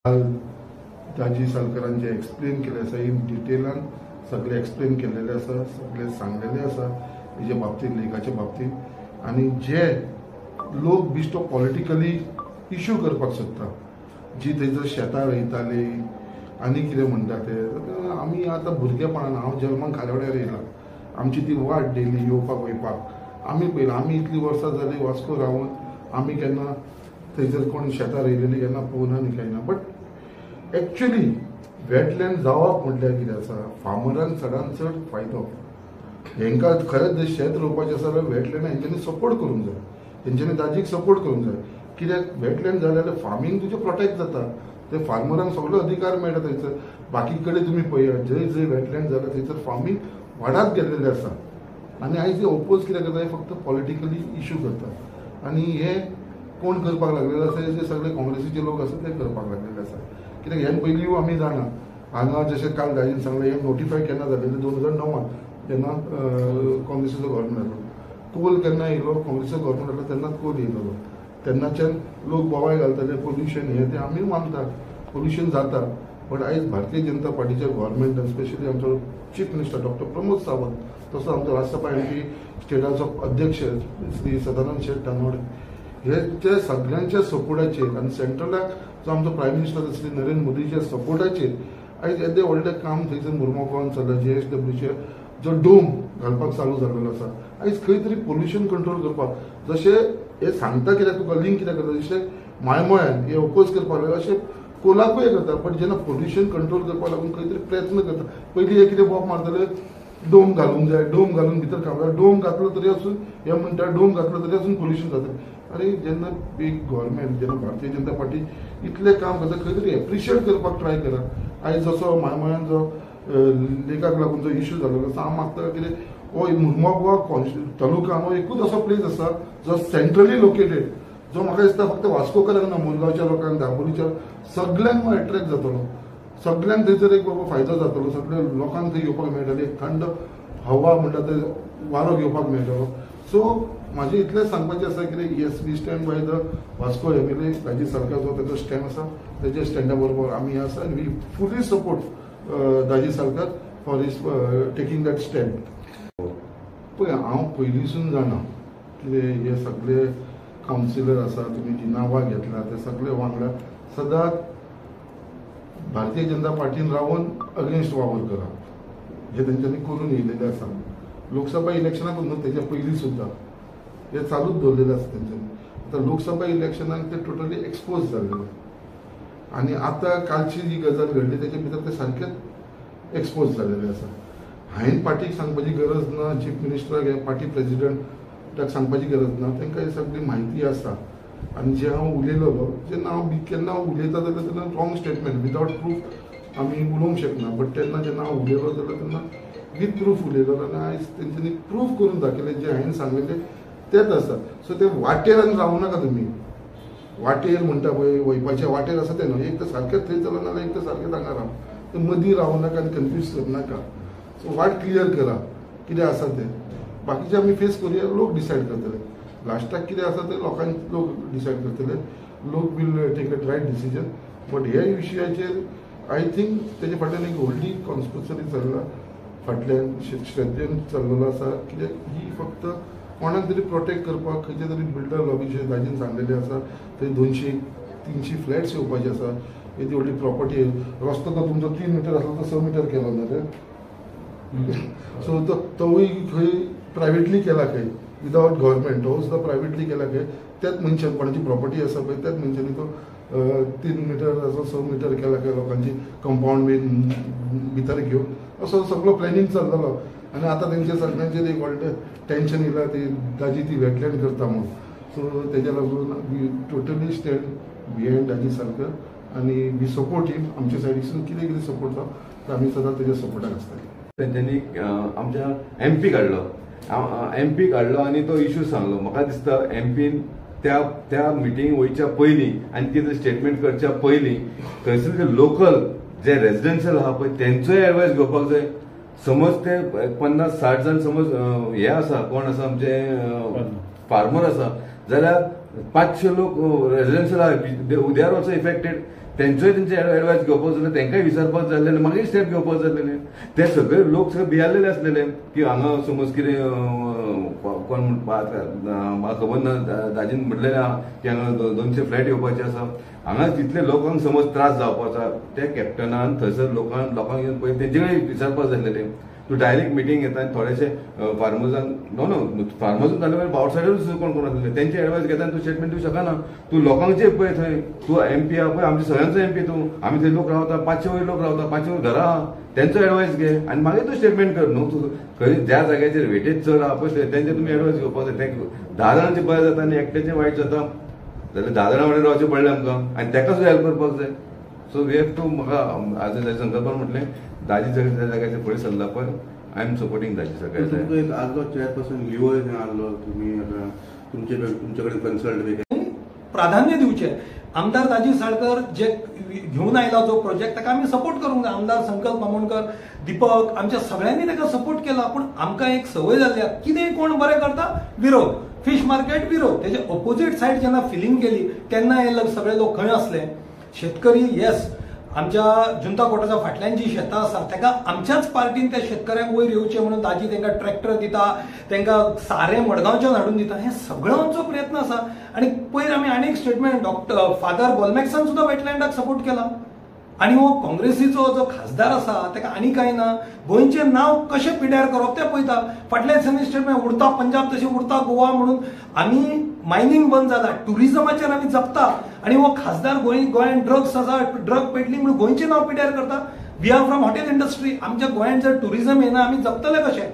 दाजी सालकरांचे explain केले आसा in डिटेलान सगळे एक्सप्लेन केलेले आसा सगळे सांगलेले आसा हेजे बाबतींत लिगाचे बाबतींत आनी जे लोक बिश्तो पॉलिटिकली इश्यू करपाक सोदता जी थंयसर शेतां रोयताली आनी कितें म्हणटा ते आमी आतां भुरगेपणान हांव जल्माक खाल्यावाड्यार येयला आमची ती वाट डेली येवपाक वयपाक आमी पळयलां आमी इतलीं वर्सां जालीं वास्को रावन आमी केन्ना थंयसर कोण शेतां रोयलेली केन्ना पळोवना न्ही कांय ना बट एक्चुअली वेटलँड जावप म्हटल्यार कितें आसा फार्मरांक चडांत चड फायदो हेंकां खरेंच शेत रोवपाचें आसा जाल्यार वेटलँड हेंच्यांनी सपोर्ट करूंक जाय तेंच्यांनी दाजीक सपोर्ट करूंक जाय कित्याक वेटलँड जालें जाल्यार फार्मींग तुजें प्रोटेक्ट जाता ते फार्मरांक सगळो अधिकार मेळटा थंयसर बाकी कडेन तुमी पळयात जंय जंय वेटलँड जाता थंयसर फार्मींग वाडत गेल्लेलें आसा आनी आयज ओपोज कितें करता फक्त पॉलिटिकली इश्यू करता आनी हे कोण करपाक लागलेले आसा जे सगळे काँग्रेसीचे लोक आसा ते करपाक लागलेले आसा कित्याक हे पयलीं आमी जाणा हांगा जशें काल दाजीन सांगलें हें नोटिफाय केन्ना जालेलें 2009 जेन्ना काँग्रेसीचो गव्हर्मेंट आयलो कोल केन्ना येयलो काँग्रेसीचो गव्हर्मेंट आयलो तेन्नाच कोल येयलो तेन्नाच्यान लोक बोवाळ घालताले पोल्युशन हें तें आमी मानता पोल्युशन जाता बट आयज भारतीय जनता पार्टीच्या गव्हर्मेंटान स्पेशली आमचो chief minister doctor Pramod Sawant तसो आमचो राज्यसभा एमपी स्टेटाचो अध्यक्ष श्री सदानंद शेट तानोडे हे ते सगळ्यांच्या सपोर्टाचेर आनी सेंट्रलाक जो आमचो प्रायम मिनिस्टर श्री नरेंद्र मोदीच्या सपोर्टाचेर आयज येदें व्हडलें काम थंयसर मुर्मुगांवान चल्लां JSWचे जो डोम घालपाक चालू जाल्लो आसा आयज खंय तरी पोल्युशन कंट्रोल करपाक जशें हे सांगता कित्याक तुका लिंक कित्याक करता जशें मायमोळ्यान हे ओपोज करपाक लागले अशें कोलाकूय करता बट जेन्ना पोल्युशन कंट्रोल करपाक लागून खंय तरी प्रयत्न करता पयलीं हे कितें बोब मारताले डोम घालूंक जाय डोम घालून भितर काम जाय डोम घातलो तरी आसून हे म्हणटा डोम घातलो तरी आसून पोल्युशन जाता अरे जेन्ना बीग गव्हर्मेंट जेन्ना भारतीय जनता पार्टी इतलें काम करता खंय तरी एप्रिशिएट करपाक ट्राय करा आयज जसो मायमोळ्यान जो लेकाक लागून जो इश्यू जाल्लो आसा हांव मागता कितें हो मुर्मुगांव तालुका हो एकूच असो प्लेस आसा जो सेंट्रली लोकेटेड जो म्हाका दिसता फक्त वास्कोकारांक ना मुरगांवच्या लोकांक दाबोलीच्या सगळ्यांक हो एट्रॅक्ट जातलो सगळ्यांक थंयसर एक बाबा फायदो जातलो सगळ्या लोकांक थंय येवपाक मेळटली एक थंड हवा म्हणटा ते वारो घेवपाक मेळटलो सो म्हाजें इतलें सांगपाचें आसा की yes we stand by the Vasco MLA Daji Salkar जो तेजो स्टँड आसा तेजे स्टँडा बरोबर आमी आसा आनी we fully support Daji Salkar for his taking that stand पळय हांव पयलींसून जाणा कितें हे सगळे कावन्सिलर आसा तुमी जी नांवां घेतला ते सगळे वांगडा सदांच भारतीय जनता पार्टीन रावन अगेन्स्ट वावर करप हे तेंच्यांनी करून येयलेलें आसा लोकसभा इलेक्शनाक न्हू तेच्या पयलीं सुद्दां हे चालूच दवरलेलें आसा तेंच्यांनी आतां लोकसभा इलेक्शनाक ते टोटली एक्सपोज जाल्ले आनी आतां कालची जी गजाल घडली तेचे भितर ते सारकेच एक्सपोज जाल्लेले आसा हांवें पार्टीक सांगपाची गरज ना चीफ मिनिस्टराक हे पार्टी प्रेसिडेंटाक सांगपाची गरज ना तांकां ही सगळी म्हायती आसा आनी जे हांव उलयलोलो जेन्ना हांव केन्ना उलयता जाल्यार तेन्ना रॉंग स्टेटमेंट विदावट प्रूफ आमी उलोवंक शकना बट तेन्ना जेन्ना हांव उलयलो जाल्यार तेन्ना वीथ प्रूफ उलयलो आनी आयज तेंच्यांनी प्रूफ करून दाखयलें जे हांवें सांगलेलें तेच आसा सो ते वाटेर आनी रावूं नाका तुमी वाटेर म्हणटा पळय वयपाच्या वाटेर आसा तें न्हू एक तर सारकेंच थंय चलना जाल्यार एक तर सारकें हांगा राव ते मदीं रावूं नाका आनी कन्फ्यूज करूं नाका सो वाट क्लियर करा कितें आसा तें बाकीचे आमी फेस करुया लोक डिसायड करतले लास्टाक कितें आसा तें लोक डिसायड करतले लोक will take a right decision but हे विशयाचेर आय थिंक तेजे फाटल्यान एक व्हडली कॉन्स्पिरसी चल्ला फाटल्यान श्रद्धेन चल्लेलो आसा कित्याक ही फक्त कोणाक तरी प्रोटेक्ट करपाक खंयचे तरी बिल्डर लॉबीचे दाजीन सांगलेले आसा थंय 200-300 फ्लॅट्स येवपाचे आसा येदी व्हडली प्रॉपर्टी रस्तो तो तुमचो 3 मिटर आसलो तो 6 मिटर केलो ना रे सो तोय खंय प्रायवेटली केला खंय विदावट गव्हर्मेंट हो सुद्दां प्रायवेटली केला खंय त्याच मनशान कोणाची प्रॉपर्टी आसा पळय त्याच मनशांनी तो 3 मिटर असो 6 मिटर केला खंय लोकांची कंपाऊंड बीन भितर घेवन असो सगळो प्लॅनिंग चल्लेलो आनी आतां तेंचे सगळ्यांचेर एक व्हडलें टेन्शन येयलां ती दाजी ती वेटलँड करता म्हणून सो तेज्या लागून वी टोटली स्टँड बिहायंड दाजी सारकर आनी वी सपोर्ट हिम आमचे सायडीसून कितें कितें सपोर्ट जाता ते आमी सदां तेज्या सपोर्टाक आसतले तेंच्यांनी आमच्या एमपी काडलो आनी तो इश्यू सांगलो म्हाका दिसता एमपीन त्या मिटींग वयच्या पयलीं आनी कितें स्टेटमेंट करच्या पयलीं थंयसर जे लोकल जे रेजिडेन्शियल आहा पळय तेंचोय एडवायस घेवपाक जाय समज ते 50-60 जण समज हे आसा कोण आसा आमचे फार्मर आसा जाल्यार 500 लोक रेजिडेन्शियल आहा दे आर ऑल्सो इफेक्टेड तेंचोय तेंचे एडवायस घेवपाक जाय, तेंकाय विचारपाक जाय, मागीर स्टेप घेवपाक जाय. ते सगळे लोक सगळे भियारलेले असलेले की हांगा समज कितें कोण म्हाका खबर ना, दाजीन म्हटलेलें आहा की हांगा 200 फ्लॅट येवपाचे आसा. हांगा जितले लोकांक समज त्रास जावपाचा त्या कॅप्टनान थंयसर लोकांक येवन पळय तेंचे कडेन विचारपाक जाय. तूं डायरेक्ट मिटींग घेता आनी थोडेशे फार्मर्सान नो फार्मर्सून जाले मागीर आउटसायडर्स कोण कोण आसलेले तेंचे एडवायस घेता आनी तूं स्टेटमेंट दिवंक शकना. तूं लोकांचे पळय थंय, तूं MP आहा पळय, आमच्या सगळ्यांचो MP तूं, आमी थंय लोक रावता, 500 वयर लोक रावता, 500 वयर घरां आहा, तेंचो एडवायस घे आनी मागीर तूं स्टेटमेंट कर न्हू. तूं खंय ज्या जाग्याचेर वेटेज चड आहा पळय तेंचे तुमी एडवायस घेवपाक जाय. 10 जाणांचे बरें जाता आनी एकट्याचें वायट जाता जाल्यार 10 जाणां वांगडा रावचें पडलें आमकां आनी तेका सुद्दां हेल्प करपाक जाय. सो वी हॅव टू, म्हाका आज संकल्पना म्हटलें दाजी त्या जाग्याचेर फुडें सरला पळय, आय एम सपोर्टिंग दाजी सगळ्याचे. आजलो चेअरपर्सन लिओ आसलो, तुम्ही आता तुमच्याकडे कन्सल्ट प्राधान्य दिवचे. आमदार दाजी साळकर जे घेऊन आयला जो प्रोजेक्ट ताका आम्ही सपोर्ट करूंक जाय. आमदार संकल्प बामणकर, दीपक, आमच्या सगळ्यांनी ताका सपोर्ट केला. पण आमकां एक संवय जाल्ली आसा, कितेंय कोण बरें करता विरोध, फिश मार्केट विरोध. तेजे ऑपोजिट सायड जेन्ना फिलिंग केली तेन्ना हे सगळे लोक खंय असले. शेतकरी येस, आमच्या जुंता कोर्टाच्या फाटल्यान जी शेतां आसा ताका आमच्याच पार्टीन त्या शेतकऱ्यांक वयर येवचे म्हणून दाजी तांकां ट्रॅक्टर दिता, तांकां सारें मडगांवच्यान हाडून दिता. हे सगळो आमचो प्रयत्न आसा. आणि पयर आमी आनी एक स्टेटमेंट डॉक्टर फादर बॉलमॅक्सान सुद्दां वेटलँडाक सपोर्ट केला. आणि हो काँग्रेसीचो जो खासदार आसा ताका आनी कांय ना, गोंयचें नांव कशें पिड्यार करप तें पळयता. फाटल्या दिसांनी स्टेटमेंट उरता पंजाब तशें उरता गोवा म्हणून. आमी मायनिंग बंद जाला, टुरिजमाचेर आमी जगता आणि हो खासदार गोंयांत ड्रग्स आसा, ड्रग पेडलिंग म्हणून गोंयचें नांव पिड्यार करता. We are from hotel industry. आमच्या गोंयांत जर टुरिजम येना आमी जगतले कशें.